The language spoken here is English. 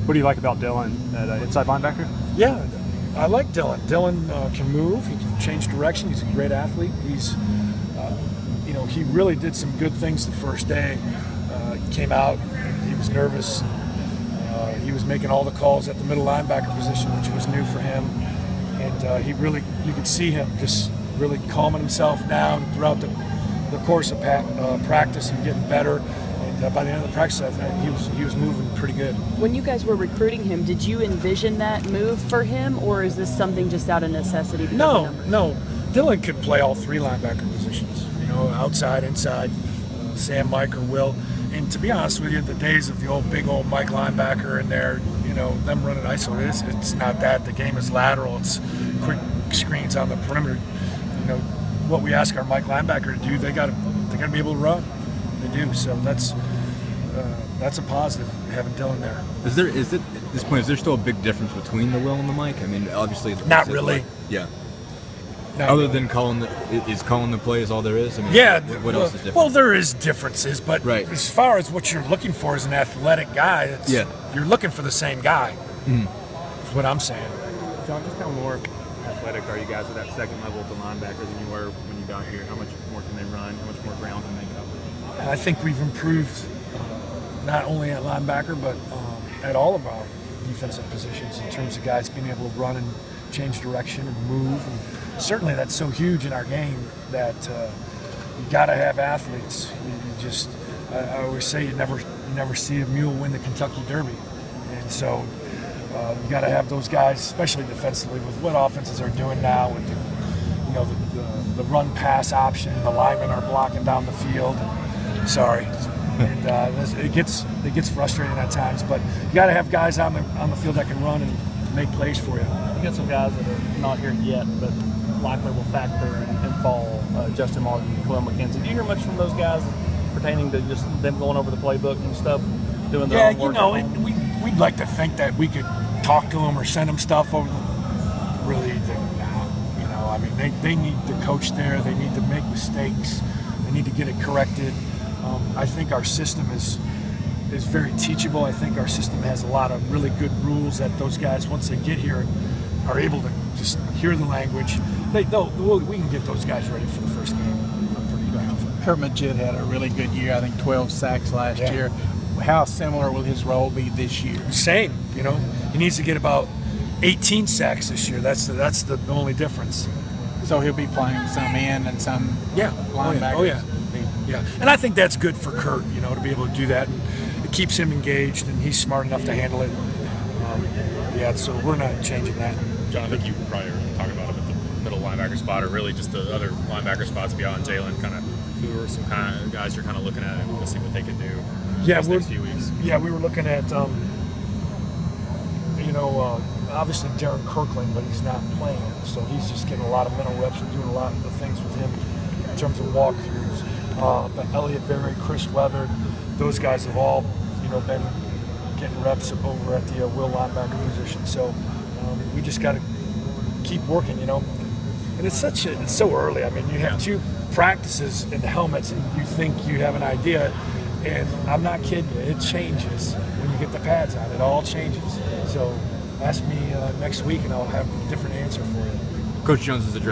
What do you like about Dillon at inside linebacker? Yeah, I like Dillon. Dillon can move. He can change direction. He's a great athlete. He's, he really did some good things the first day. He came out. He was nervous. He was making all the calls at the middle linebacker position, which was new for him. And you could see him just really calming himself down throughout the course of practice and getting better. And by the end of the practice, he was moving pretty good. When you guys were recruiting him, did you envision that move for him, or is this something just out of necessity? No. Dillon could play all three linebacker positions. Outside, inside, Sam, Mike, or Will. And to be honest with you, the days of the big old Mike linebacker in there, them running ISO, it's not that. The game is lateral. It's quick screens on the perimeter. What we ask our Mike linebacker to do, they got to be able to run. They do. So that's a positive having Dillon there. Is it at this point? Is there still a big difference between the Will and the Mike? I mean, obviously, not really. Yeah. Other than calling the play is all there is? I mean, yeah. What else is different? Well, there is differences, but right. As far as what you're looking for as an athletic guy, you're looking for the same guy. That's what I'm saying. John, just how more athletic are you guys at that second level of the linebacker than you were when you got here? How much more can they run? How much more ground can they cover? And I think we've improved not only at linebacker, but at all of our defensive positions in terms of guys being able to run and change direction and move. And certainly that's so huge in our game that you got to have athletes. I always say you never see a mule win the Kentucky Derby. And so you got to have those guys, especially defensively, with what offenses are doing now with the run pass option. The linemen are blocking down the field. And it gets frustrating at times, but you got to have guys on the field that can run and make plays for you. You got some guys that are not here yet, but likely will factor and fall. Justin Martin, Khalil McKenzie. Do you hear much from those guys pertaining to just them going over the playbook and stuff, doing their own work? We'd like to think that we could talk to them or send them stuff over. Really, I mean, they need the coach there. They need to make mistakes. They need to get it corrected. I think our system is very teachable. I think our system has a lot of really good rules that those guys, once they get here, are able to just hear the language. We can get those guys ready for the first game. I'm pretty confident. Kurt Magid had a really good year. I think 12 sacks last year. How similar will his role be this year? Same. He needs to get about 18 sacks this year. That's the only difference. So he'll be playing some in and some linebackers. Oh yeah. And I think that's good for Kurt, to be able to do that. And it keeps him engaged, and he's smart enough to handle it. So we're not changing that. John, I think you probably were talking about it at the middle linebacker spot, or really just the other linebacker spots beyond Jalen. Who are some kind of guys you're kind of looking at and see what they can do these next few weeks? Yeah, we were looking at, obviously Darren Kirkland, but he's not playing, so he's just getting a lot of mental reps. We're doing a lot of the things with him in terms of walkthroughs. But Elliott Berry, Chris Weatherd, those guys have all, been getting reps over at the will linebacker position. So we just got to keep working, And it's so early. I mean, you have two practices in the helmets, and you think you have an idea. And I'm not kidding you, it changes when you get the pads on. It all changes. So ask me next week, and I'll have a different answer for you. Coach Jones is addressing